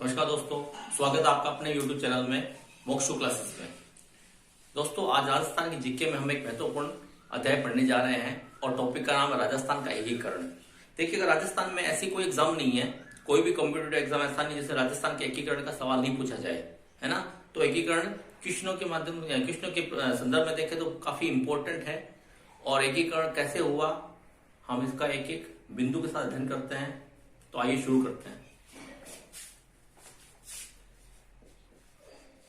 नमस्कार दोस्तों, स्वागत है आपका अपने YouTube चैनल में मोक्षु क्लासेस में। दोस्तों, आज राजस्थान की जीके में हम एक महत्वपूर्ण अध्याय पढ़ने जा रहे हैं और टॉपिक का नाम है राजस्थान का एकीकरण। देखिएगा, राजस्थान में ऐसी कोई एग्जाम नहीं है, कोई भी कॉम्पिटेटिव एग्जाम ऐसा नहीं जिससे राजस्थान के एकीकरण का सवाल नहीं पूछा जाए, है ना। तो एकीकरण क्वेश्चनों के माध्यम क्वेश्चनों के संदर्भ में देखें तो काफी इंपॉर्टेंट है। और एकीकरण कैसे हुआ, हम इसका एक एक बिंदु के साथ अध्ययन करते हैं। तो आइए शुरू करते हैं।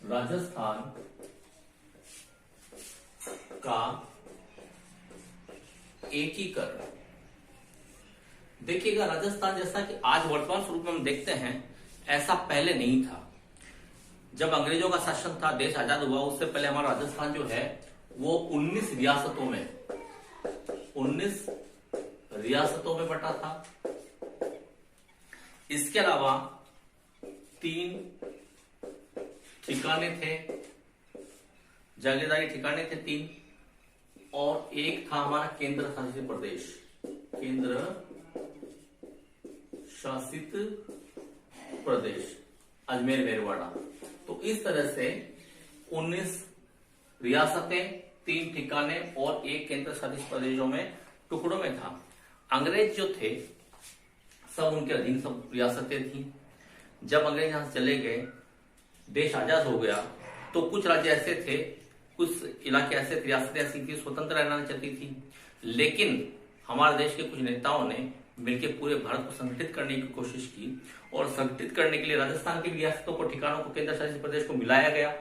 राजस्थान का एकीकरण। देखिएगा, राजस्थान जैसा कि आज वर्तमान स्वरूप में हम देखते हैं, ऐसा पहले नहीं था। जब अंग्रेजों का शासन था, देश आजाद हुआ, उससे पहले हमारा राजस्थान जो है वो 19 रियासतों में बटा था। इसके अलावा 3 ठिकाने थे, जागीरदारी ठिकाने थे 3, और एक था हमारा केंद्र शासित प्रदेश अजमेर मेरवाड़ा। तो इस तरह से 19 रियासतें, 3 ठिकाने और एक केंद्र शासित प्रदेशों में टुकड़ों में था। अंग्रेज जो थे सब उनके अधीन सब रियासतें थी। जब अंग्रेज यहां से चले गए, देश आजाद हो गया, तो कुछ राज्य ऐसे थे, कुछ इलाके ऐसे, रियासतें ऐसी थी, स्वतंत्र रहना चाहती थी। लेकिन हमारे देश के कुछ नेताओं ने मिलकर पूरे भारत को संगठित करने की कोशिश की, और संगठित करने के लिए राजस्थान की रियासतों को, ठिकानों को, केंद्र शासित प्रदेश को मिलाया गया,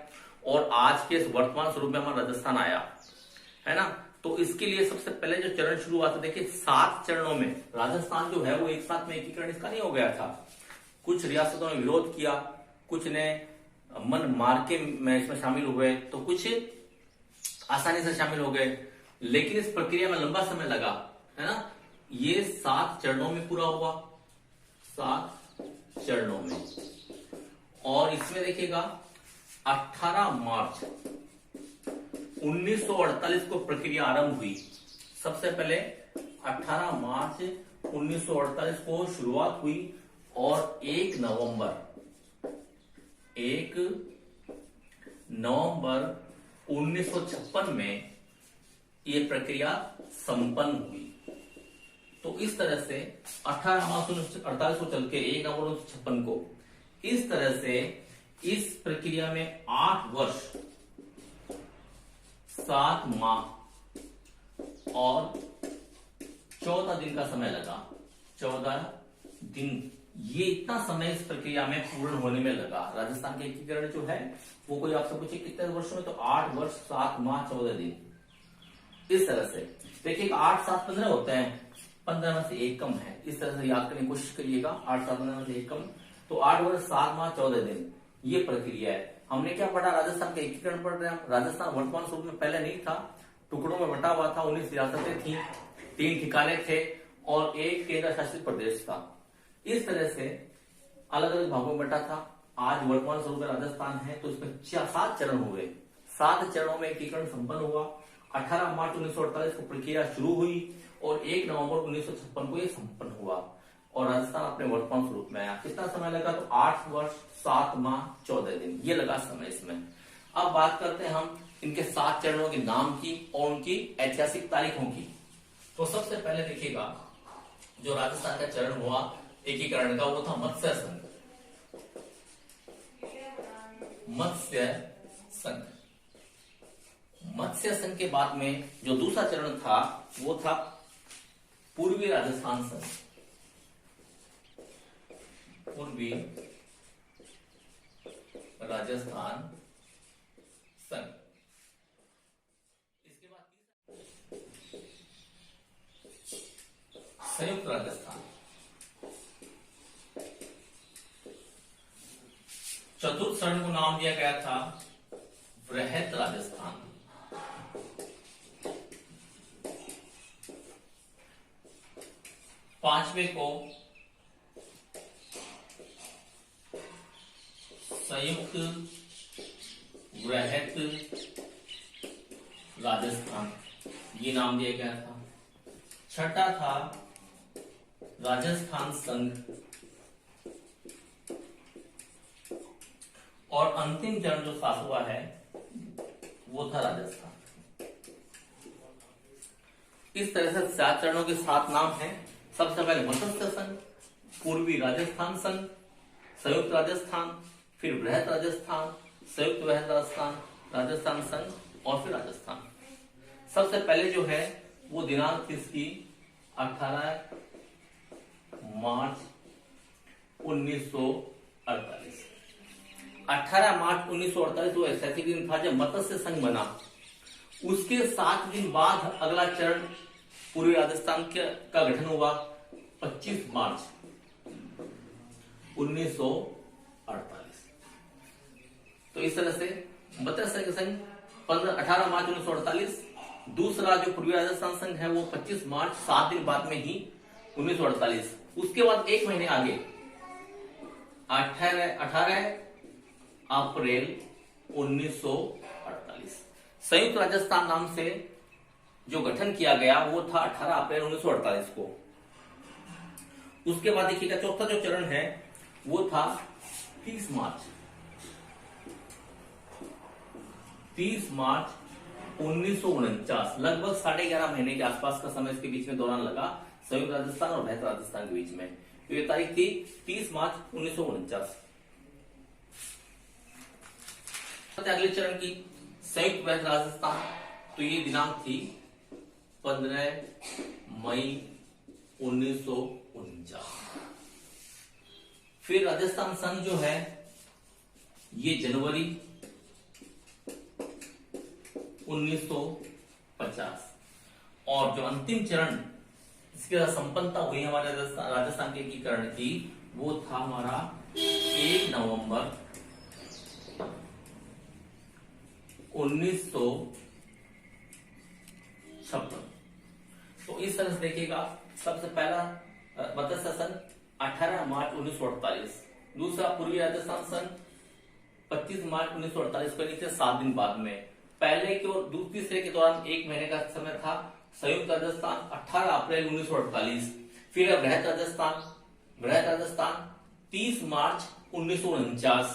और आज के वर्तमान स्वरूप में हमारा राजस्थान आया, है ना। तो इसके लिए सबसे पहले जो चरण शुरू हुआ था, देखिए 7 चरणों में राजस्थान जो है वो एक साथ में एकीकरण इसका नहीं हो गया था। कुछ रियासतों ने विरोध किया, कुछ ने मन मार के इसमें शामिल हुए, तो कुछ आसानी से शामिल हो गए। लेकिन इस प्रक्रिया में लंबा समय लगा, है ना। ये 7 चरणों में पूरा हुआ, 7 चरणों में। और इसमें देखिएगा 18 मार्च 1948 को प्रक्रिया आरंभ हुई। सबसे पहले 18 मार्च 1948 को शुरुआत हुई, और 1 नवंबर 1956 में ये प्रक्रिया संपन्न हुई। तो इस तरह से 18 मार्च 1948 को चल के 1 नवंबर 1956 को, इस तरह से इस प्रक्रिया में 8 वर्ष 7 माह और 14 दिन का समय लगा। 14 दिन, ये इतना समय इस प्रक्रिया में पूर्ण होने में लगा। राजस्थान के एकीकरण जो है वो, कोई आपसे पूछे कितने वर्षों में, तो 8 वर्ष 7 माह 14 दिन। इस तरह से देखिए 8 7 15 होते हैं, 15 में से 1 कम है। इस तरह से याद करने की कोशिश करिएगा, 8 7 15 में से 1 कम, तो 8 वर्ष 7 माह 14 दिन ये प्रक्रिया है। हमने क्या पढ़ा, राजस्थान का एकीकरण पढ़ रहे हैं। राजस्थान वर्तमान स्वरूप में पहले नहीं था, टुकड़ों में बटा हुआ था। 19 रियासतें थी, 3 ठिकाने थे और एक केंद्र शासित प्रदेश था। इस तरह से अलग अलग भागों में बटा था। आज वर्तमान स्वरूप में राजस्थान है, तो इसमें 7 चरण हुए। 7 चरणों में एकीकरण संपन्न हुआ। 18 मार्च 1948 को प्रक्रिया शुरू हुई, और 1 नवंबर 1956 को यह संपन्न हुआ, और राजस्थान अपने वर्तमान स्वरूप में आया। कितना समय लगा, तो 8 वर्ष 7 माह 14 दिन ये लगा समय इसमें। अब बात करते हैं हम इनके 7 चरणों के नाम की और उनकी ऐतिहासिक तारीखों की। तो सबसे पहले देखिएगा, जो राजस्थान का चरण हुआ एकीकरण का, वो था मत्स्य संघ। मत्स्य संघ के बाद में जो दूसरा चरण था वो था पूर्वी राजस्थान संघ। पूर्वी राजस्थान संघ। इसके बाद संयुक्त राजस्थान। चतुर्थ चरण को नाम दिया गया था वृहत राजस्थान। पांचवें को संयुक्त वृहत राजस्थान ये नाम दिया गया था। छठा था राजस्थान संघ, और अंतिम चरण जो शासक हुआ है वो था राजस्थान। इस तरह से 7 चरणों के 7 नाम हैं। सबसे पहले मत्स्य संघ, पूर्वी राजस्थान संघ, संयुक्त राजस्थान, फिर बृहत राजस्थान, संयुक्त बृहत राजस्थान, राजस्थान संघ और फिर राजस्थान। सबसे पहले जो है वो दिनांक थी इसकी 18 मार्च 1948। 18 मार्च 1948 वो ऐतिहासिक दिन था जब मत्स्य संघ बना। उसके 7 दिन बाद अगला चरण पूर्वी राजस्थान का गठन हुआ 25 मार्च 1948। तो इस तरह से मत्स्य संघ 18 मार्च 1948, दूसरा जो पूर्वी राजस्थान संघ है वो 25 मार्च 7 दिन बाद में ही 1948। उसके बाद एक महीने आगे 18 अप्रैल 1948 संयुक्त राजस्थान नाम से जो गठन किया गया वो था 18 अप्रैल 1948 को। उसके बाद देखिएगा चौथा जो चरण है वो था 30 मार्च 1949, लगभग 11.5 महीने के आसपास का समय इसके बीच में दौरान लगा संयुक्त राजस्थान और बृहत राजस्थान के बीच में। तो ये तारीख थी 30 मार्च 1949। अगले चरण की संयुक्त बृहत राजस्थान, तो ये दिनांक थी 15 मई 1949। फिर राजस्थान संघ जो है ये जनवरी 1950, और जो अंतिम चरण इसके साथ संपन्नता हुई हमारे राजस्थान के एकीकरण की वो था हमारा 1 नवंबर 1956। तो इस तरह से देखिएगा, सबसे पहला मत्स्य संघ 18 मार्च 1948, दूसरा पूर्वी राजस्थान संघ 25 मार्च 1948 को नीचे 7 दिन बाद में। पहले के और तीसरे के दौरान 1 महीने का समय था। संयुक्त राजस्थान 18 अप्रैल 1948, फिर बृहत राजस्थान 30 मार्च 1949,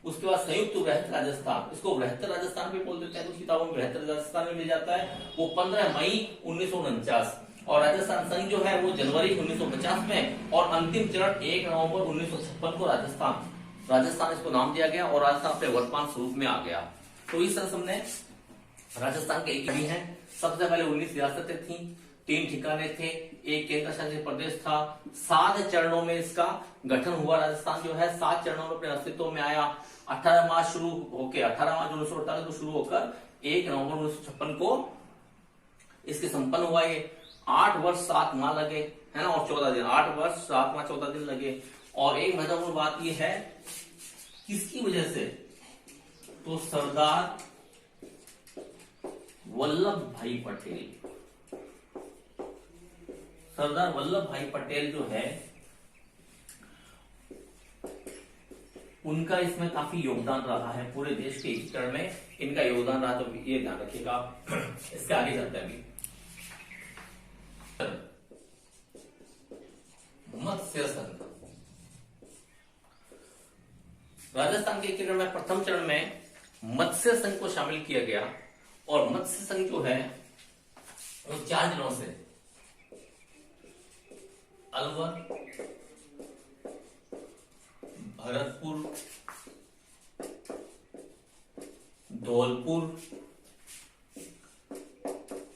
उसके बाद संयुक्त बृहत राजस्थान, इसको बृहत्तर राजस्थान भी बोल देते हैं, कुछ किताबों में बृहत्तर राजस्थान में मिल जाता है, वो 15 मई 1949, और राजस्थान संघ जो है वो जनवरी 1950 में, और अंतिम चरण 1 नवंबर 1956 को राजस्थान इसको नाम दिया गया और राजस्थान अपने वर्तमान स्वरूप में आ गया। तो इस तरह हमने राजस्थान के एक है। सबसे पहले 19 रियासतें थी, 3 ठिकाने थे, 1 केंद्र शासित प्रदेश था। 7 चरणों में इसका गठन हुआ। राजस्थान जो है 7 चरणों में अपने अस्तित्व में आया। 18 मार्च शुरू होकर 18 मार्च 1948 को शुरू होकर 1 नवंबर 1956 को इसके संपन्न हुआ। ये 8 वर्ष 7 माह लगे, है ना, और 14 दिन, 8 वर्ष 7 माह 14 दिन लगे। और एक महत्वपूर्ण बात यह है किसकी वजह से, तो सरदार वल्लभ भाई पटेल जो है उनका इसमें काफी योगदान रहा है। पूरे देश के एकीकरण में इनका योगदान रहा, तो ये ध्यान रखिएगा। इसके आगे चलते हैं। अभी मत्स्य संघ, राजस्थान के एकीकरण में प्रथम चरण में मत्स्य संघ को शामिल किया गया। और मत्स्य संघ जो है वो 4 जिलों से, अलवर, भरतपुर, धौलपुर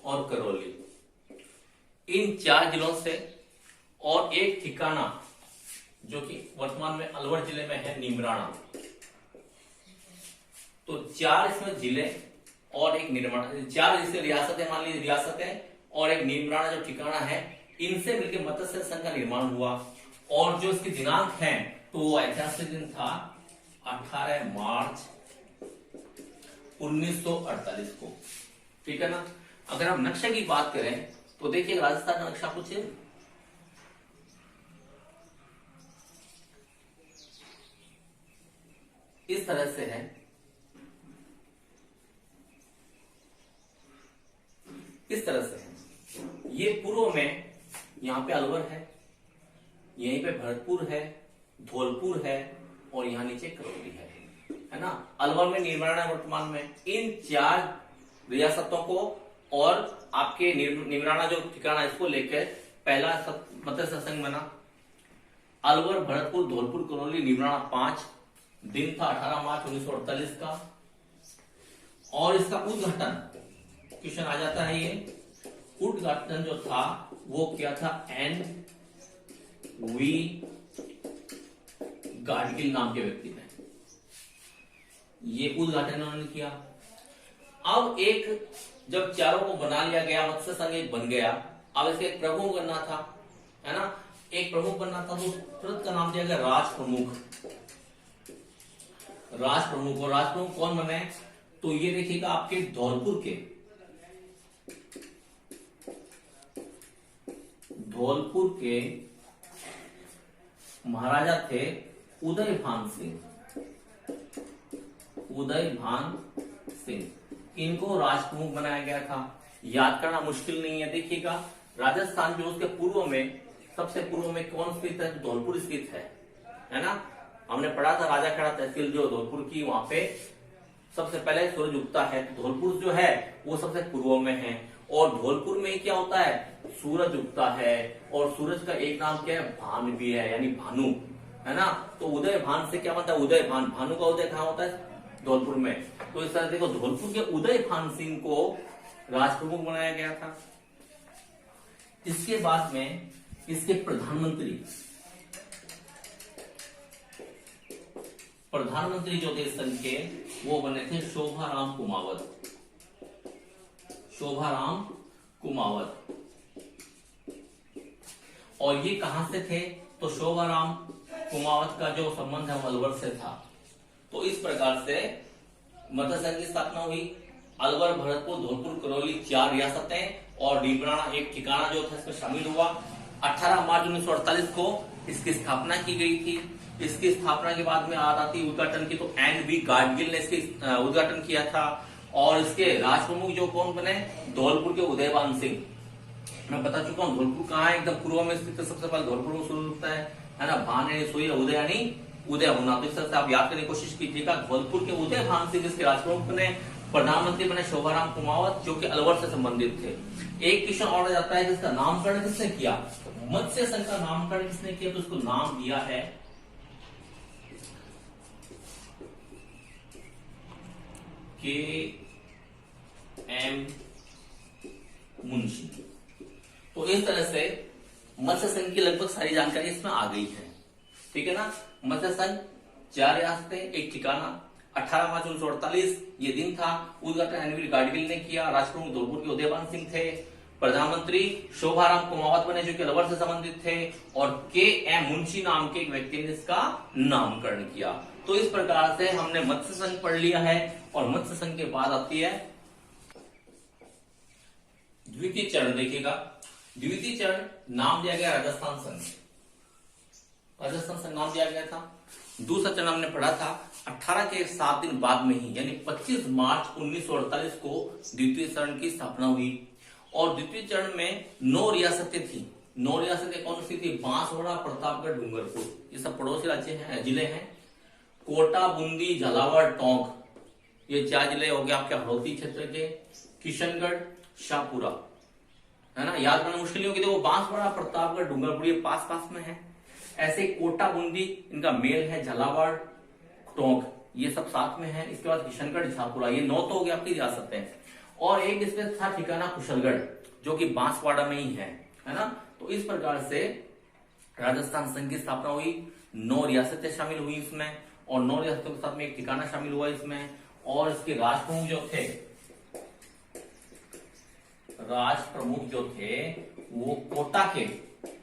और करौली, इन 4 जिलों से, और एक ठिकाना जो कि वर्तमान में अलवर जिले में है, नीमराणा। तो 4 इसमें जिले और एक निर्माण, 4 जैसे रियासतें, मान लीजिए रियासतें, और एक नीमराणा जो ठिकाना है, इनसे मिलकर मत्स्य संघ का निर्माण हुआ। और जो इसके दिनांक हैं तो वो ऐतिहासिक दिन था 18 मार्च 1948 को। ठीक है ना। अगर हम नक्शे की बात करें तो देखिए राजस्थान का नक्शा कुछ इस तरह से है। इस तरह से है। ये पूर्व में यहां पे अलवर है, यहीं पे भरतपुर है, धौलपुर है, और यहां नीचे करौली है। है ना, अलवर में निमराना है वर्तमान में। इन 4 रियासतों को और आपके निमराना जो ठिकाना है इसको लेकर पहला मत्स्य संघ बना। अलवर, भरतपुर, धौलपुर, करौली, निमराना 5। दिन था 18 मार्च 1948 का। और इसका उद्घाटन क्वेश्चन आ जाता है, ये उद्घाटन जो था वो क्या था, NV गाडगिल नाम के व्यक्ति ने ये उद्घाटन उन्होंने किया। अब एक जब चारों को बना लिया गया, मत्स्य संघ एक बन गया, अब इसके एक प्रमुख बनना था, है ना, एक प्रमुख बनना था, तो तुरंत का नाम दिया गया राज प्रमुख। राज प्रमुख, और राज प्रमुख कौन बने, तो ये देखिएगा आपके धौलपुर के महाराजा थे उदय भान सिंह। इनको राज प्रमुख बनाया गया था। याद करना मुश्किल नहीं है। देखिएगा राजस्थान जो उसके पूर्व में, सबसे पूर्व में कौन स्थित है, धौलपुर स्थित है ना। हमने पढ़ा था राजाखेड़ा तहसील जो धौलपुर की, वहां पे सबसे पहले सूरज उगता है। धौलपुर जो है वो सबसे पूर्व में है। और धौलपुर में क्या होता है, सूरज उगता है। और सूरज का एक नाम क्या है, भान भी है, यानी भानु, है ना। तो उदय भान से क्या मतलब, उदय भान, भानु का उदय कहां होता है, धौलपुर में। तो इस तरह देखो, धौलपुर के उदय भान सिंह को राज प्रमुख बनाया गया था। इसके बाद में इसके प्रधानमंत्री जो थे संघ के, वो बने थे शोभाराम कुमावत। और ये कहां से थे, तो शोभाराम कुमावत का जो संबंध है वो अलवर से था। तो इस प्रकार से मत्स्य संघ की स्थापना हुई। अलवर, भरतपुर, धौलपुर, करौली 4 रियासतें और निमराना एक ठिकाना जो था इसमें शामिल हुआ। 18 मार्च 1948 को इसकी स्थापना की गई थी। इसकी स्थापना के बाद में आ आती उद्घाटन की, तो NV गाडगिल ने इसकी उद्घाटन किया था। और इसके राज प्रमुख जो कौन बने, धौलपुर के उदयभान सिंह। मैं बता चुका हूँ धौलपुर कहाँ है, एकदम पूर्व में स्थित है। सबसे पहले धौलपुर में सूरज उगता है ना। भान यानी सोई, उदय यानी उदय होना। तो इस तरह से आप याद करने की कोशिश कीजिएगा। धौलपुर के उदयभान सिंह जिसके राज प्रमुख बने, प्रधानमंत्री बने शोभाराम कुमावत, जो कि अलवर से संबंधित थे। एक क्वेश्चन और आ जाता है कि इसका नामकरण किसने किया, मत्स्य संघ का नामकरण किसने किया, तो उसको नाम दिया है KM मुंशी। तो इस तरह से मत्स्य संघ की लगभग सारी जानकारी इसमें आ गई है, ठीक है ना। मत्स्य संघ 4 रियासतें एक ठिकाना, 18 मार्च 1948 ये दिन था। उद्घाटन NV गाडगिल ने किया। राष्ट्रप्रमुख धौलपुर के उदयभान सिंह थे। प्रधानमंत्री शोभाराम कुमावत बने जो कि अलवर से संबंधित थे। और KM मुंशी नाम के एक व्यक्ति ने इसका नामकरण किया। तो इस प्रकार से हमने मत्स्य संघ पढ़ लिया है। और मत्स्य संघ के बाद आती है द्वितीय चरण। देखिएगा द्वितीय चरण नाम दिया गया राजस्थान संघ। राजस्थान संघ नाम दिया गया था। दूसरा चरण हमने पढ़ा था 18 के 7 दिन बाद में ही, यानी 25 मार्च 1948 को द्वितीय चरण की स्थापना हुई। और द्वितीय चरण में 9 रियासतें थी। 9 रियासतें कौन सी थी, बांसवाड़ा, प्रतापगढ़, डूंगरपुर, ये सब पड़ोसी राज्य हैं, जिले हैं। कोटा, बूंदी, झालावाड़, टोंक, ये 4 जिले हो गए आपके हड़ौती क्षेत्र के। किशनगढ़, शाहपुरा, है ना। याद करना मुश्किल नहीं होगी। देखो बांसवाड़ा, प्रतापगढ़, डूंगरपुर ये पास पास में है। ऐसे कोटा, बूंदी इनका मेल है, झालावाड़, टोंक ये सब साथ में है। इसके बाद किशनगढ़, शाहपुरा, ये 9 तो हो गए आपकी रियासतें। और एक इसमें था ठिकाना कुशलगढ़, जो कि बांसवाड़ा में ही है ना। तो इस प्रकार से राजस्थान संघ की स्थापना हुई। 9 रियासतें शामिल हुई इसमें। और 9 रियासतों के साथ में एक ठिकाना शामिल हुआ इसमें। और इसके राज प्रमुख जो थे वो कोटा के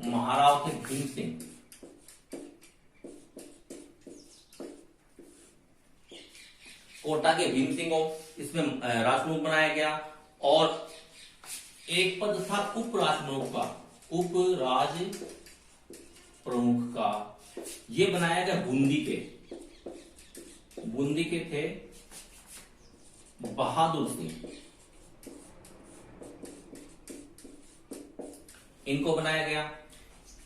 महाराव थे भीम सिंह। कोटा के भीम सिंह को इसमें राज प्रमुख बनाया गया। और एक पद था उप राज प्रमुख का, ये बनाया गया बूंदी के थे बहादुर सिंह, इनको बनाया गया।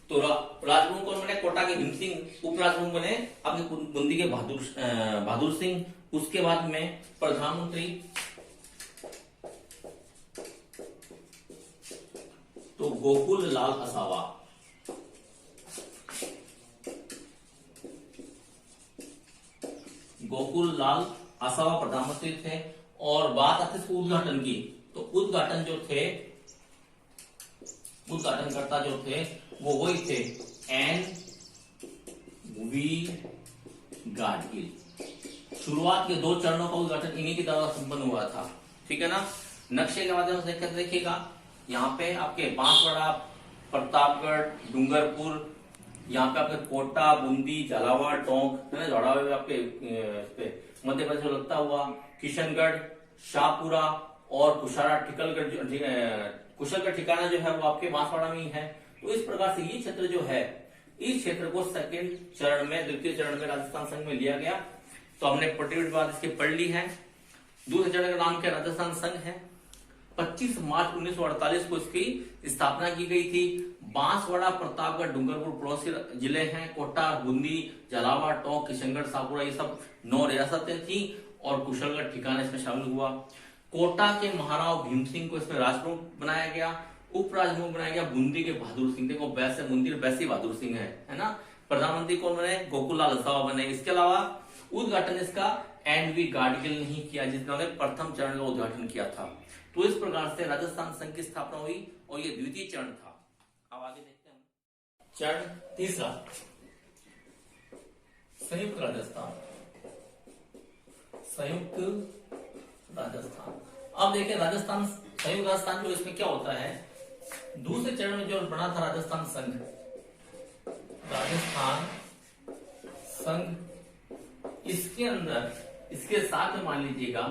तो राजप्रमुख कौन बने? कोटा के भीम सिंह। उपराजप्रमुख बने अपने बूंदी के बहादुर सिंह। उसके बाद में प्रधानमंत्री तो गोकुल लाल आसावा। गोकुल लाल आसावा प्रधानमंत्री थे। और बात आती है उद्घाटन की, तो उद्घाटन जो थे, उद्घाटनकर्ता जो थे वो वही थे NV गाडगिल। शुरुआत के 2 चरणों का उद्घाटन इन्हीं के द्वारा संपन्न हुआ था। ठीक है ना। नक्शे के माध्यम से देखिएगा, यहाँ पे आपके बांसवाड़ा, प्रतापगढ़, डूंगरपुर, यहाँ पे आपके कोटा, बूंदी, झालावाड़, टोंक, है ना, झालावाड़ में आपके मध्य प्रदेश में लगता हुआ, किशनगढ़, शाहपुरा और कुशलगढ़ ठिकाना जो है वो आपके बांसवाड़ा में ही है। तो इस प्रकार से ये क्षेत्र जो है, इस क्षेत्र को सेकंड चरण में, द्वितीय चरण में राजस्थान संघ में लिया गया। तो हमने प्रतिनिधि बात इसकी पढ़ ली है। दूसरे चरण का नाम क्या? राजस्थान संघ है। 25 मार्च 1948 को इसकी स्थापना की गई थी। बांसवाड़ा, प्रतापगढ़, डूंगरपुर पड़ोसी जिले हैं। कोटा, बूंदी, झालावाड़, टोंक, किशनगढ़, शाहपुरा, ये सब 9 रियासतें थी और कुशलगढ़ ठिकाना इसमें शामिल हुआ। कोटा के महाराव भीम सिंह को इसमें राजप्रमुख बनाया गया। उपराजप्रमुख बनाया गया बूंदी के बहादुर सिंह। देखो वैसे बूंदी वैसे बहादुर सिंह है ना। प्रधानमंत्री कौन बने? गोकुल लाल आसावा बने। इसके अलावा उद्घाटन इसका NV गाडगिल ने ही किया, जिन्होंने प्रथम चरण का उद्घाटन किया था। तो इस प्रकार से राजस्थान संघ की स्थापना हुई और ये द्वितीय चरण था। अब आगे देखते हैं चरण तीसरा, संयुक्त राजस्थान। संयुक्त राजस्थान। अब देखिए राजस्थान, संयुक्त राजस्थान जो इसमें क्या होता है, दूसरे चरण में जो बना था राजस्थान संघ, राजस्थान संघ, इसके अंदर इसके साथ में मान लीजिएगा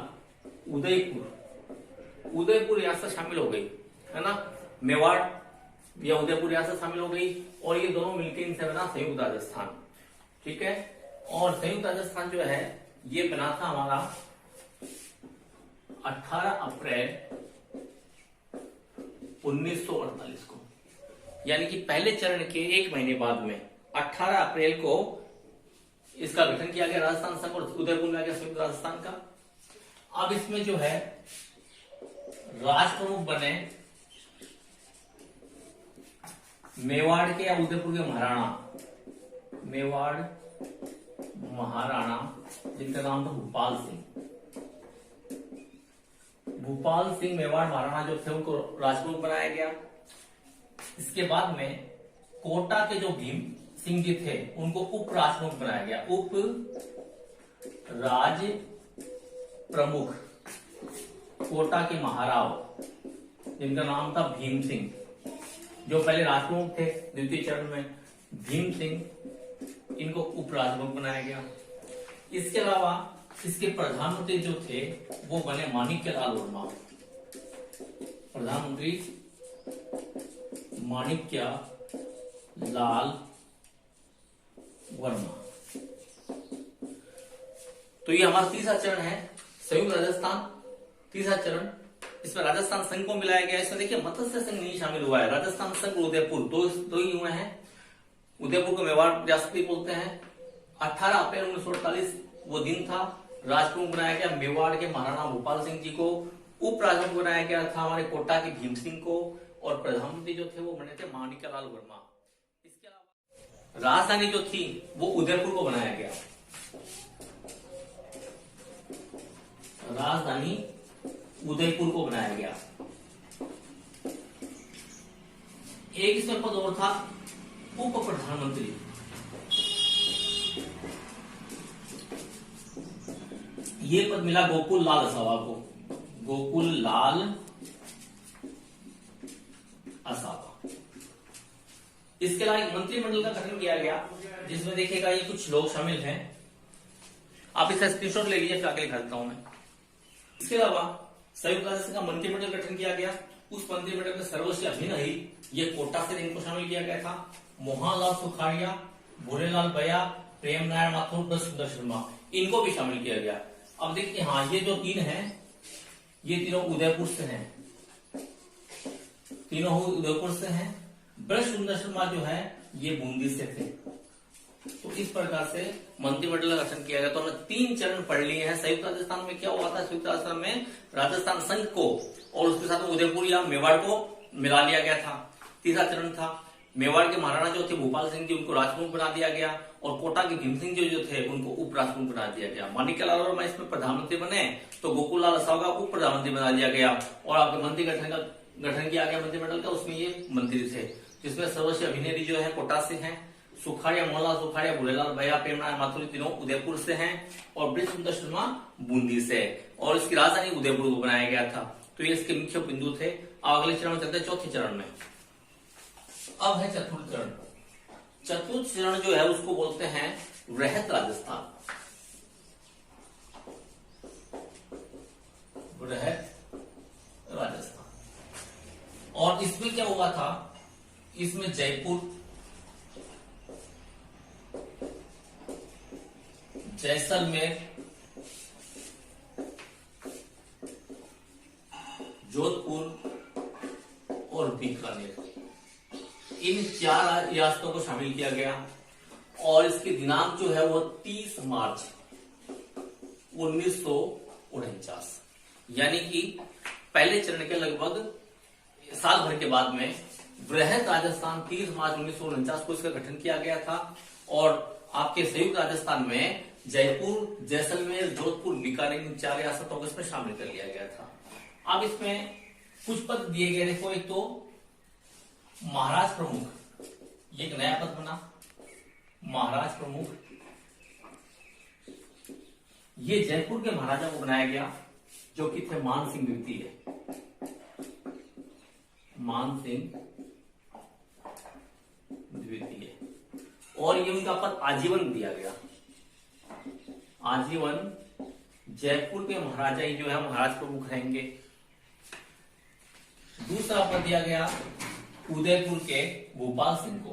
उदयपुर रियासत शामिल हो गई, है ना। मेवाड़ या उदयपुर रियासत शामिल हो गई और ये दोनों मिलकर इनसे बना संयुक्त राजस्थान। ठीक है। और संयुक्त राजस्थान जो है ये बना था हमारा 18 अप्रैल 1948 को, यानी कि पहले चरण के 1 महीने बाद में 18 अप्रैल को इसका गठन किया गया राजस्थान संघ और उदयपुर में आ गया संयुक्त राजस्थान का। अब इसमें जो है राजप्रमुख बने मेवाड़ के या उदयपुर के महाराणा, मेवाड़ महाराणा जिनका नाम था भूपाल सिंह। भूपाल सिंह मेवाड़ महाराणा जो थे उनको राजप्रमुख बनाया गया। इसके बाद में कोटा के जो भीम सिंह जी थे उनको उप राजप्रमुख बनाया गया। उप राज प्रमुख कोटा के महाराव जिनका नाम था भीम सिंह, जो पहले राजप्रमुख थे द्वितीय चरण में, भीम सिंह, इनको उप राजप्रमुख बनाया गया। इसके अलावा इसके प्रधानमंत्री जो थे वो बने माणिक्यलाल वर्मा। प्रधानमंत्री माणिक्यलाल वर्मा। तो ये हमारा तीसरा चरण है, संयुक्त राजस्थान तीसरा चरण। इसमें राजस्थान संघ को मिलाया गया। इसमें देखिए मत्स्य संघ नहीं शामिल हुआ है। राजस्थान संघ और उदयपुर दो ही हुए हैं। उदयपुर को मेवाड़ रियासत बोलते हैं। 18 अप्रैल 1948 वो दिन था। राजप्रमुख बनाया गया मेवाड़ के महाराणा भूपाल सिंह जी को। उप राजप्रमुख बनाया गया था हमारे कोटा के भीम सिंह को और प्रधानमंत्री जो थे वो बने थे माणिक्यलाल वर्मा। इसके अलावा राजधानी जो थी वो उदयपुर को बनाया गया। राजधानी उदयपुर को बनाया गया। एक इसमें पद और था उप प्रधानमंत्री। ये पद मिला गोकुल लाल आसावा को। गोकुल लाल आसावा। इसके अलावा एक मंत्रिमंडल का गठन किया गया जिसमें देखिएगा ये कुछ लोग शामिल हैं। आप इसका स्क्रीनशॉट ले लीजिए, फिर आगे लिखा देता हूं मैं। इसके अलावा संयुक्त राजस्थान का मंत्रिमंडल गठन किया गया। उस मंत्रिमंडल में सर्वोच्च अभिनय ये कोटा से इनको शामिल किया गया था। मोहनलाल सुखाड़िया, भूरेलाल बया, प्रेम नारायण माथुर, सुंदर शर्मा, इनको भी शामिल किया गया। अब देखिए हाँ, ये जो तीन हैं ये तीनों उदयपुर से हैं। तीनों उदयपुर से हैं। ब्रज सुंदर शर्मा जो है ये बूंदी से थे। तो इस प्रकार से मंत्रिमंडल का गठन किया गया। तो हमने 3 चरण पढ़ लिए हैं। संयुक्त राजस्थान में क्या हुआ था? संयुक्त राजस्थान में राजस्थान संघ को और उसके साथ उदयपुर या मेवाड़ को मिला लिया गया था। तीसरा चरण था मेवाड़ के महाराणा जो थे भोपाल सिंह जी, उनको राजप्रमुख बना दिया गया और कोटा के भीम सिंह जी जो थे उनको उप राजप्रमुख बना दिया गया। माणिक्यलाल वर्मा इसमें प्रधानमंत्री बने तो गोकुल लाल असावा का उप प्रधानमंत्री बना दिया गया और आपके मंत्री गठन किया गया मंत्रिमंडल का, उसमें ये मंत्री थे जिसमें सर्वोच्च अभिनेत्री जो है कोटा से हैं, सुखाड़िया मोहनलाल सुखाड़िया, भूलेलाल भैया, प्रेमनाथ माथुर तीनों उदयपुर से हैं और ब्रिज सुंदर शर्मा बूंदी से, और इसकी राजधानी उदयपुर को बनाया गया था। तो ये इसके मुख्य बिंदु थे। अब अगले चरण में चलते हैं, चौथे चरण में। अब है चतुर्थ चरण। चतुर्थ चरण जो है उसको बोलते हैं वृहत राजस्थान। वृहत राजस्थान। और इसमें क्या हुआ था? इसमें जयपुर, जैसलमेर, जोधपुर और बीकानेर, इन 4 रियासतों को शामिल किया गया और इसके दिनांक जो है वो 30 मार्च 1949, यानी कि पहले चरण के लगभग साल भर के बाद में वृहत राजस्थान 30 मार्च 1949 को इसका गठन किया गया था और आपके संयुक्त राजस्थान में जयपुर, जैसलमेर, जोधपुर, बीकानेर, इन 4 रियासतों को इसमें शामिल कर लिया गया था। अब इसमें कुछ पद दिए गए। देखो, एक तो महाराज प्रमुख, ये एक नया पद बना, महाराज प्रमुख। ये जयपुर के महाराजा को बनाया गया जो कि थे मान सिंह द्वितीय, मान सिंह द्वितीय, और ये उनका पद आजीवन दिया गया। आजीवन जयपुर के महाराजा ही जो है महाराज प्रमुख रहेंगे। दूसरा पद दिया गया उदयपुर के भोपाल सिंह को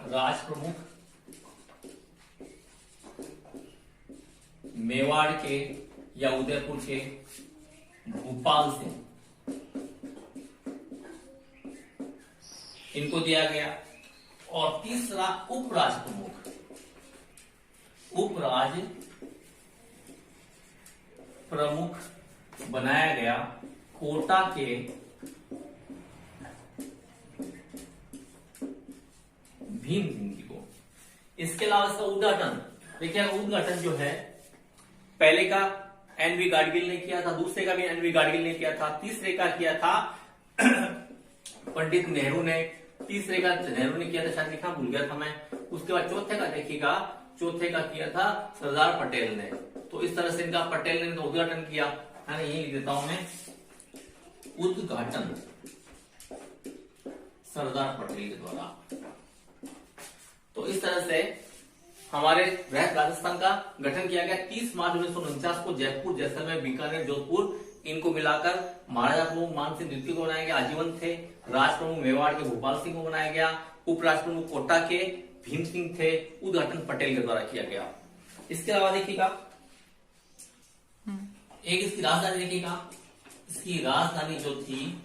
राज प्रमुख। मेवाड़ के या उदयपुर के भोपाल सिंह, इनको दिया गया। और तीसरा उपराज प्रमुख, उपराज प्रमुख बनाया गया कोटा के भीम सिंह जी को। इसके अलावा इसका उद्घाटन देखिए, उद्घाटन जो है पहले का एनवी गाडगिल ने किया था, दूसरे का भी एनवी गाडगिल ने किया था, तीसरे का किया था पंडित नेहरू ने, तीसरे का नेहरू ने किया था, शायद लिखना भूल गया था मैं। उसके बाद चौथे का देखिएगा, चौथे का किया था सरदार पटेल ने। तो इस तरह से इनका पटेल ने तो उद्घाटन किया है ना, यही लिख देता हूं मैं, उद्घाटन सरदार पटेल के द्वारा। तो इस तरह से हमारे वृहत राजस्थान का गठन किया गया। 30 मार्च 1949 को जयपुर, जैसलमेर, बीकानेर, जोधपुर, इनको मिलाकर महाराजा प्रमुख मान सिंह द्वितीय को बनाया गया, आजीवन थे। राज प्रमुख मेवाड़ के भोपाल सिंह को बनाया गया। उपराज प्रमुख कोटा के भीम सिंह थे। उद्घाटन पटेल के द्वारा किया गया। इसके अलावा देखिएगा, एक इसकी राजधानी देखिएगा, इसकी राजधानी जो थी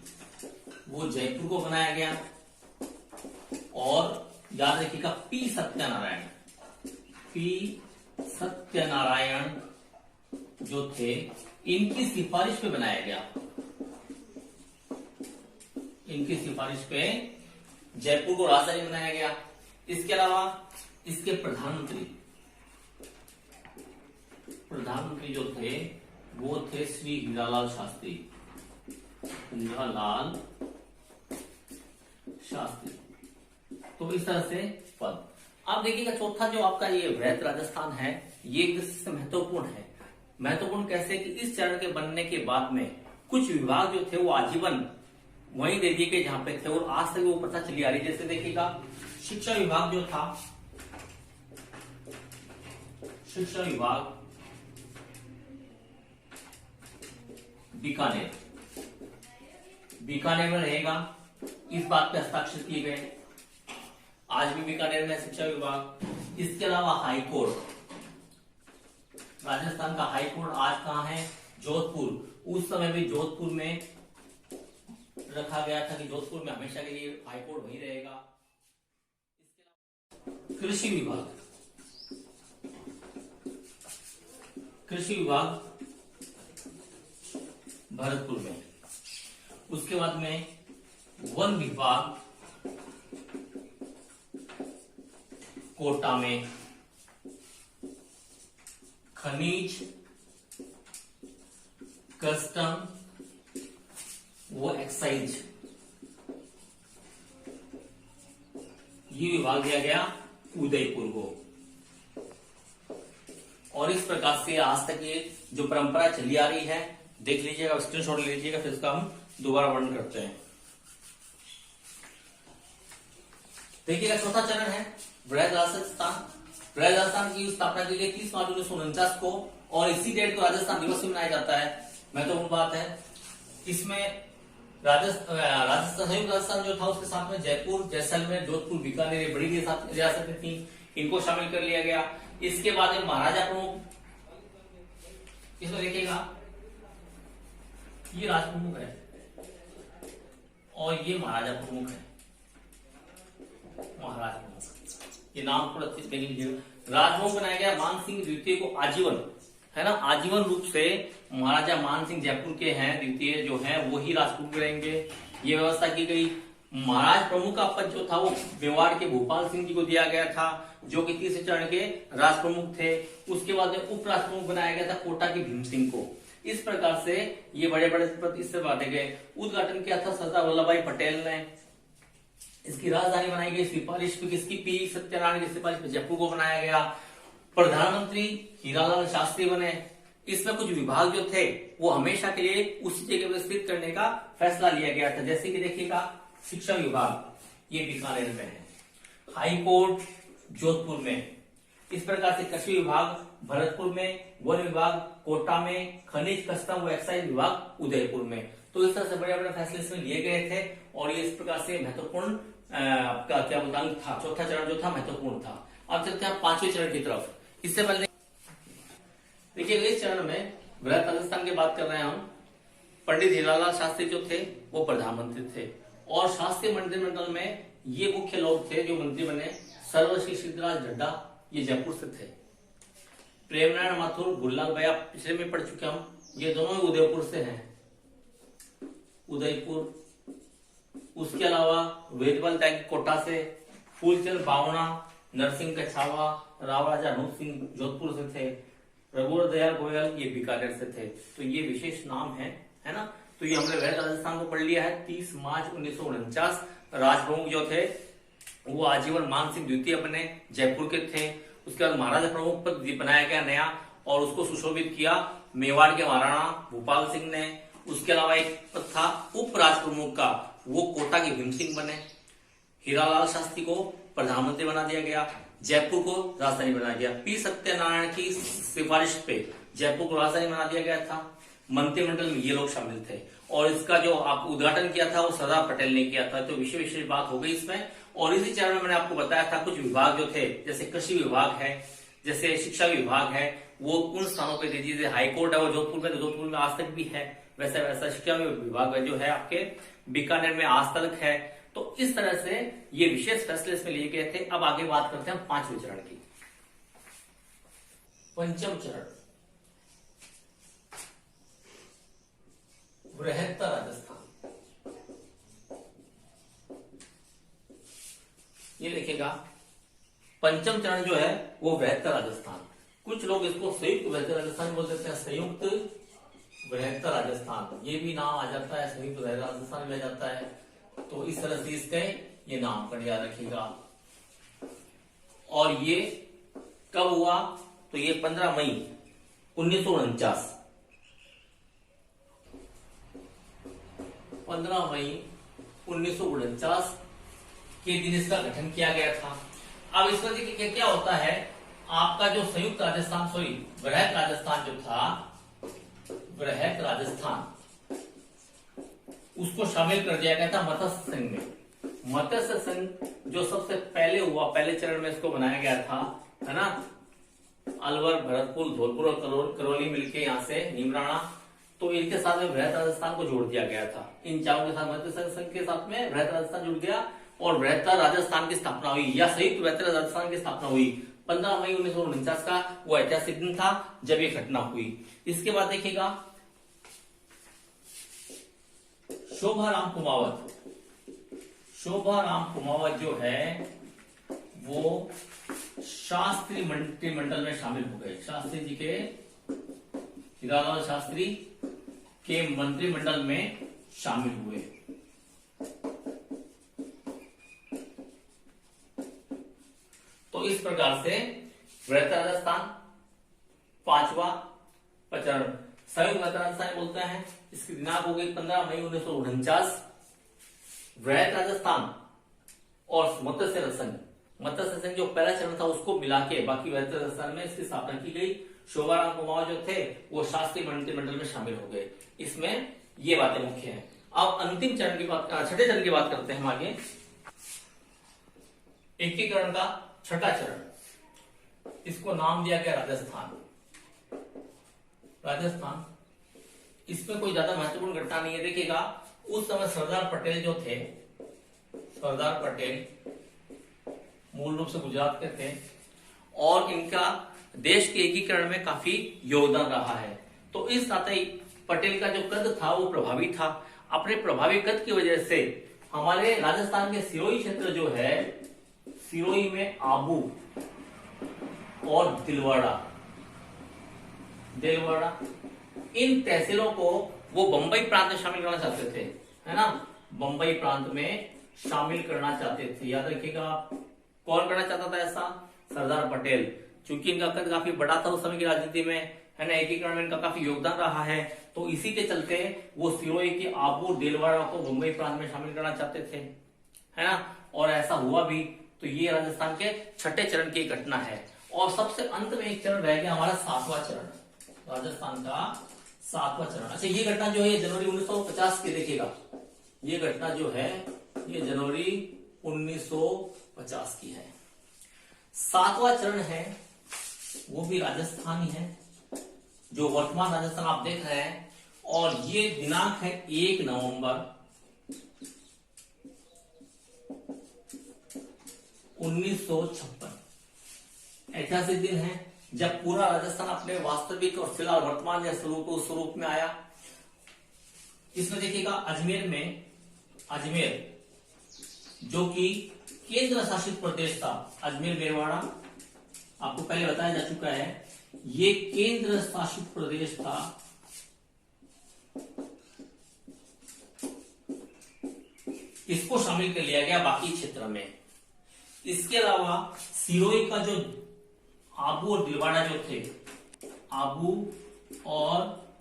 वो जयपुर को बनाया गया। और याद रखिएगा, पी सत्यनारायण जो थे, इनकी सिफारिश पे बनाया गया। इनकी सिफारिश पे जयपुर को राजधानी बनाया गया। इसके अलावा इसके प्रधानमंत्री जो थे वो थे श्री हीरालाल शास्त्री, हीरालाल शास्त्री। तो इस तरह से पद। अब देखिएगा, चौथा जो आपका ये वृहत राजस्थान है, ये एक दृष्टि से महत्वपूर्ण है। महत्वपूर्ण कैसे कि इस चरण के बनने के बाद में कुछ विभाग जो थे वो आजीवन वहीं दे दिए गए जहां पे थे और आज तक वो प्रथा चली आ रही। जैसे देखिएगा, शिक्षा विभाग जो था, शिक्षा विभाग बीकानेर में रहेगा। इस बात पे हस्ताक्षर किए गए। आज भी बीकानेर में शिक्षा विभाग। इसके अलावा हाईकोर्ट, राजस्थान का हाईकोर्ट आज कहां है? जोधपुर। उस समय भी जोधपुर में रखा गया था कि जोधपुर में हमेशा के लिए हाईकोर्ट वही रहेगा। कृषि विभाग, कृषि विभाग भरतपुर में। उसके बाद में वन विभाग कोटा में। खनिज, कस्टम वो एक्साइज, ये विभाग दिया गया उदयपुर को। और इस प्रकार से आज तक ये जो परंपरा चली आ रही है, देख लीजिएगा, स्क्रीनशॉट ले लीजिएगा, फिर इसका हम दोबारा वर्णन करते हैं। देखिएगा, चौथा चरण है वृहद राजस्थान। वृहद राजस्थान की स्थापना की गई 30 मार्च 1949 को, और इसी डेट को राजस्थान दिवस भी मनाया जाता है। महत्वपूर्ण बात है, इसमें राजस्थान, संयुक्त राजस्थान जो था उसके साथ में जयपुर, जैसलमेर, जोधपुर, बीकानेर, ये बड़ी रियासतें थी, इनको शामिल कर लिया गया। इसके बाद में महाराजा प्रमुख, इसमें देखिएगा ये राज प्रमुख है और ये महाराजा प्रमुख है। महाराज प्रमुख, ये नाम थोड़ा अच्छे से देख लीजिएगा। राजप्रमुख बनाया गया मान सिंह द्वितीय को आजीवन, है ना, आजीवन रूप से महाराजा मान सिंह जयपुर के हैं, द्वितीय जो है वो ही राजप्रमुख रहेंगे। ये व्यवस्था की गई। महाराज प्रमुख का पद जो था वो मेवाड़ के भोपाल सिंह जी को दिया गया था, जो कि तीसरे चरण के राज प्रमुख थे। उसके बाद में उप राज प्रमुख बनाया गया था कोटा के भीम सिंह को। इस प्रकार से ये बड़े बड़े पद इससे बांटे गए। उद्घाटन किया था सरदार वल्लभ भाई पटेल ने। इसकी राजधानी बनाई गई सिफारिश पे किसकी, पी सत्यनारायण की सिफारिश पे जयपुर को बनाया गया। प्रधानमंत्री हीरालाल शास्त्री बने। इसमें कुछ विभाग जो थे वो हमेशा के लिए उसी जगह पर स्थित करने का फैसला लिया गया था। जैसे कि देखिएगा, शिक्षा विभाग ये बीकानेर में है, हाई कोर्ट जोधपुर में। इस प्रकार से कृषि विभाग भरतपुर में, वन विभाग कोटा में, खनिज, कस्टम व एक्साइज विभाग उदयपुर में। तो इस तरह से बड़े बड़े फैसले इसमें लिए गए थे और ये इस प्रकार से महत्वपूर्ण आपका क्या अंग था। चौथा चरण जो था महत्वपूर्ण था। अब चलते हैं पांचवें चरण की तरफ। इससे पहले देखिए, इस चरण में वृहद राजस्थान की बात कर रहे हैं हम। पंडित हीरालाल शास्त्री जो थे वो प्रधानमंत्री थे, और शास्त्री मंत्रिमंडल में ये मुख्य लोग थे जो मंत्री बने। सर्वश्री सिद्धराज ढड्डा, ये जयपुर से थे। प्रेमनारायण माथुर, गुललाल भैया पिछले में पढ़ चुके हम, ये दोनों उदयपुर से हैं, उदयपुर। उसके अलावा वेदवल त्यागी कोटा से, फूलचंद बावणा, नरसिंह कछावा, राव राजा अनूप सिंह जोधपुर से थे, रघुवर दयाल गोयल ये बीकानेर से थे। तो ये विशेष नाम है ना। तो ये हमने वृहद राजस्थान को पढ़ लिया है। 30 मार्च 1949 राजप्रमुख जो थे वो आजीवन मान सिंह द्वितीय बने, जयपुर के थे। उसके बाद महाराजा प्रमुख पद बनाया गया नया, और उसको सुशोभित किया मेवाड़ के महाराणा भोपाल सिंह ने। उसके अलावा एक पद था उप राज प्रमुख का, वो कोटा के भीम सिंह बने। हीरालाल शास्त्री को प्रधानमंत्री बना दिया गया, जयपुर को राजधानी बनाया गया। पी सत्यनारायण की सिफारिश पे जयपुर को राजधानी बना दिया गया था। मंत्रिमंडल में ये लोग शामिल थे, और इसका जो आप उद्घाटन किया था वो सरदार पटेल ने किया था। तो विशेष बात हो गई इसमें। और इसी चरण में मैंने आपको बताया था कुछ विभाग जो थे, जैसे कृषि विभाग है, जैसे शिक्षा विभाग है, वो उन स्थानों पे दे दीजिए। हाईकोर्ट है वो जोधपुर में, तो जोधपुर में आज तक भी है। वैसा वैसा शिक्षा विभाग जो है आपके बीकानेर में आज तक है। तो इस तरह से ये विशेष फैसले इसमें लिए गए थे। अब आगे बात करते हैं पांचवें चरण की। पंचम चरण, वृहत्तर राजस्थान। ये लिखेगा, पंचम चरण जो है वो वृहत्तर राजस्थान। कुछ लोग इसको संयुक्त वृहत्तर राजस्थान बोल देते हैं, संयुक्त वृहत्तर राजस्थान, ये भी नाम आ जाता है, संयुक्त वृहत्तर राजस्थान भी आ जाता है। तो इस तरह से इसके ये नामकरण याद रखिएगा। और ये कब हुआ, तो ये 15 मई 1949, 15 मई 1949 के दिन इसका गठन किया गया था। अब इसमें देखिए क्या होता है, आपका जो संयुक्त राजस्थान, वृहत राजस्थान जो था, वृहत राजस्थान, उसको शामिल कर दिया गया था मत्स्य संघ में। मत्स्य संघ जो सबसे पहले हुआ, पहले चरण में इसको बनाया गया था, है ना, अलवर, भरतपुर, धौलपुर और करौली मिलके यहां से नीमराणा। तो तो इनके साथ में वृहत राजस्थान को जोड़ दिया गया था। इन चारों के साथ मध्य संघ के साथ में वृहत राजस्थान जुड़ गया और वृहत्तर राजस्थान की स्थापना हुई या संयुक्त वृहत्तर राजस्थान की स्थापना हुई। 15 मई 1949 का वो ऐतिहासिक दिन था जब ये घटना हुई। इसके बाद देखिएगा शोभाराम कुमावत। शोभाराम कुमावत जो है वो शास्त्री मंत्रिमंडल में शामिल हो गए। शास्त्री जी के, हीरालाल शास्त्री के मंत्रिमंडल में शामिल हुए। तो इस प्रकार से वृहत्तर राजस्थान पांचवा प्रचरण संयुक्त वृहत्तर राजस्थान बोलते हैं। इसकी दिनांक हो गई 15 मई 1949। वृहत राजस्थान और मत्स्य संघ जो पहला चरण था उसको मिला के बाकी वृहत्तर राजस्थान में इसकी स्थापना की गई। शोभाराम कुमावत जो थे वो शास्त्री मंत्रिमंडल में शामिल हो गए। इसमें ये बातें मुख्य हैं। अब अंतिम चरण की बात, छठे चरण की बात करते हैं हम आगे। एकीकरण का छठा चरण, इसको नाम दिया गया राजस्थान। इसमें कोई ज्यादा महत्वपूर्ण घटना नहीं है। देखिएगा उस समय सरदार पटेल जो थे, सरदार पटेल मूल रूप से गुजरात के थे और इनका देश के एकीकरण में काफी योगदान रहा है। तो इस नाते पटेल का जो कद था वो प्रभावी था। अपने प्रभावी कद की वजह से हमारे राजस्थान के सिरोही क्षेत्र जो है, सिरोही में आबू और दिलवाड़ा इन तहसीलों को वो बंबई प्रांत में शामिल करना चाहते थे, है ना। बंबई प्रांत में शामिल करना चाहते थे। याद रखिएगा आप, कौन करना चाहता था ऐसा? सरदार पटेल। चूंकि इनका कद काफी बड़ा था उस समय की राजनीति में, है ना, एकीकरण में इनका काफी योगदान रहा है। तो इसी के चलते वो सिरोही के आबू दिलवाड़ा को मुंबई प्रांत में शामिल करना चाहते थे, है ना, और ऐसा हुआ भी। तो ये राजस्थान के छठे चरण की घटना है। और सबसे अंत में एक चरण रह गया हमारा सातवां चरण, राजस्थान का सातवां चरण। अच्छा, ये घटना जो है जनवरी 1950 की, देखिएगा ये घटना जो है ये जनवरी 1950 की है। सातवां चरण है वो भी राजस्थान ही है, जो वर्तमान राजस्थान आप देख रहे हैं। और ये दिनांक है 1 नवंबर 1956। ऐतिहासिक दिन है जब पूरा राजस्थान अपने वास्तविक और फिलहाल वर्तमान या स्वरूप में आया। इसमें देखिएगा अजमेर जो कि केंद्र शासित प्रदेश था, अजमेर मेरवाड़ा आपको पहले बताया जा चुका है, ये केंद्र शासित प्रदेश था। इसको शामिल कर लिया गया बाकी क्षेत्र में। इसके अलावा सिरोही का जो आबू और दिलवाड़ा जो थे, आबू और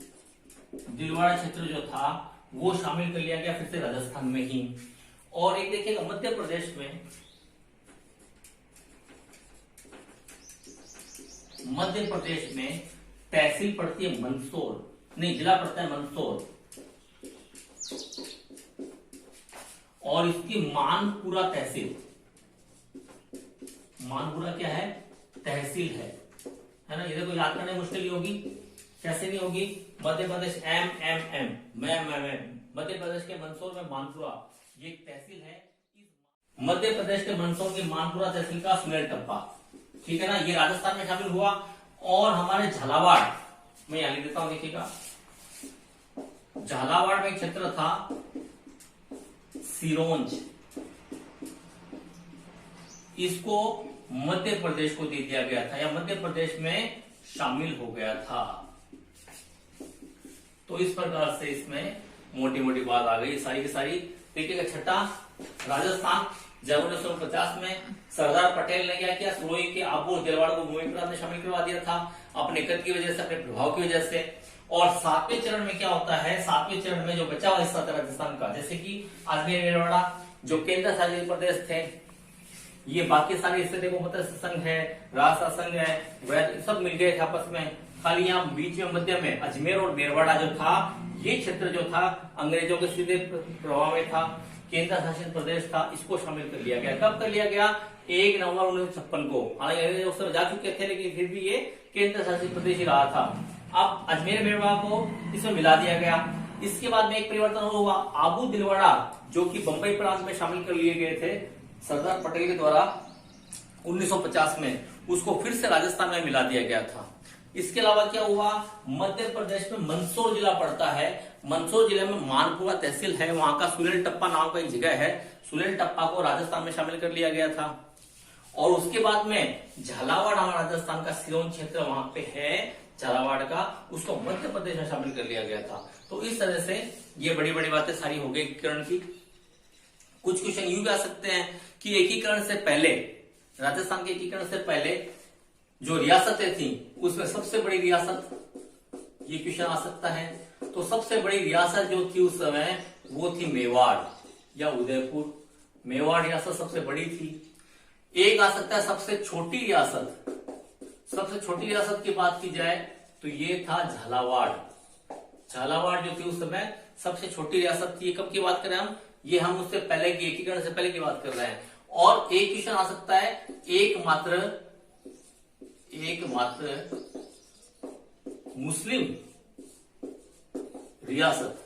दिलवाड़ा क्षेत्र जो था वो शामिल कर लिया गया फिर से राजस्थान में ही। और एक देखिएगा मध्य प्रदेश में तहसील पड़ती है मंदसौर, नहीं जिला पड़ता है मंदसौर, और इसकी मानपुरा तहसील, मानपुरा क्या है? तहसील है ना। ये देखो याद करने मुश्किल नहीं होगी, कैसे नहीं होगी? मध्य प्रदेश मध्य प्रदेश के मंदसौर में मानपुरा ये तहसील है। मध्य प्रदेश के मंदसौर की मानपुरा तहसील का सुनेल टप्पा, ठीक है ना, ये राजस्थान में शामिल हुआ। और हमारे झालावाड़ मैं यहां लिख देता हूं, देखिएगा झालावाड़ में एक क्षेत्र था सिरोंज, इसको मध्य प्रदेश को दे दिया गया था या मध्य प्रदेश में शामिल हो गया था। तो इस प्रकार से इसमें मोटी मोटी बात आ गई सारी की सारी। देखिएगा छठा, राजस्थान जब 1950 में सरदार पटेल ने क्या किया? सिरोही के आबू और दिलवाड़ा को मुंबई प्रांत में शामिल करवा दिया था अपने कद की वजह से, अपने प्रभाव की वजह से। और सातवें चरण में क्या होता है? सातवें चरण में जो बचा हुआ हिस्सा था राजस्थान का, जैसे कि अजमेर मेरवाड़ा जो केंद्र शासित प्रदेश थे, ये बाकी सारे हिस्से देखो, मत्स्य संघ है, राजसा संघ है, सब मिल गए थे आपस में। खाली यहाँ बीच में मध्य में अजमेर और मेरवाड़ा जो था, ये क्षेत्र जो था अंग्रेजों के सीधे प्रभाव में था, केंद्र शासित प्रदेश था, इसको शामिल कर लिया गया। कब कर लिया गया? 1 नवंबर 1956 को। हालांकि अंग्रेज उस समय जा चुके थे लेकिन फिर भी ये केंद्र शासित प्रदेश ही रहा था। अब अजमेर मेवाड़ को इसमें मिला दिया गया। इसके बाद में एक परिवर्तन हुआ, आबू दिलवाड़ा जो कि बंबई प्रांत में शामिल कर लिए गए थे सरदार पटेल के द्वारा 1950 में, उसको फिर से राजस्थान में मिला दिया गया था। इसके अलावा क्या हुआ, मध्य प्रदेश में मंदसौर जिला पड़ता है, मंदसौर जिले में मानपुरा तहसील है, वहां का सुलेल टप्पा नाम का एक जगह है, सुलेल टप्पा को राजस्थान में शामिल कर लिया गया था। और उसके बाद में झालावाड़ हमारा राजस्थान का सिरोंज क्षेत्र वहां पे है झालावाड़ का, उसको मध्य प्रदेश में शामिल कर लिया गया था। तो इस तरह से ये बड़ी बड़ी बातें सारी हो गई एकीकरण की। कुछ क्वेश्चन यूं भी आ सकते हैं कि एकीकरण से पहले, राजस्थान के एकीकरण से पहले जो रियासतें थी उसमें सबसे बड़ी रियासत, ये क्वेश्चन आ सकता है। तो सबसे बड़ी रियासत जो थी उस समय वो थी मेवाड़ या उदयपुर। मेवाड़ रियासत सबसे बड़ी थी। एक आ सकता है सबसे छोटी रियासत, सबसे छोटी रियासत की बात की जाए तो ये था झालावाड़। झालावाड़ जो थी उस समय सबसे छोटी रियासत थी। कब की बात कर रहे हैं हम, ये हम उससे पहले की, एकीकरण से पहले की बात कर रहे हैं। और एक क्वेश्चन आ सकता है एकमात्र मुस्लिम रियासत।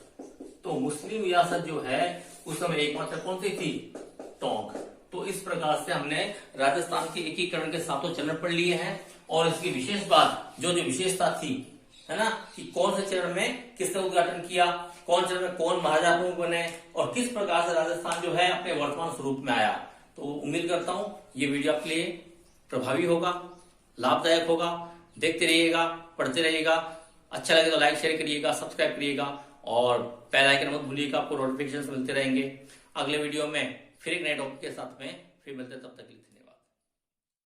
तो मुस्लिम रियासत जो है उस समय एकमात्र कौन सी थी, टोंक। तो इस प्रकार से हमने राजस्थान के एकीकरण के सातों चरण पढ़ लिए हैं। और इसकी विशेष बात जो विशेषता थी है ना, कि कौन से चरण में किसने उद्घाटन किया, कौन चरण में कौन महाराजा प्रमुख बने और किस प्रकार से राजस्थान जो है अपने वर्तमान स्वरूप में आया। तो उम्मीद करता हूं ये वीडियो आपके लिए प्रभावी होगा, लाभदायक होगा। देखते रहिएगा, पढ़ते रहिएगा। अच्छा लगे तो लाइक शेयर करिएगा, सब्सक्राइब करिएगा और बेल आइकन मत भूलिएगा, आपको नोटिफिकेशन मिलते रहेंगे। अगले वीडियो में फिर एक नए टॉपिक के साथ में फिर मिलते हैं, तब तक के लिए।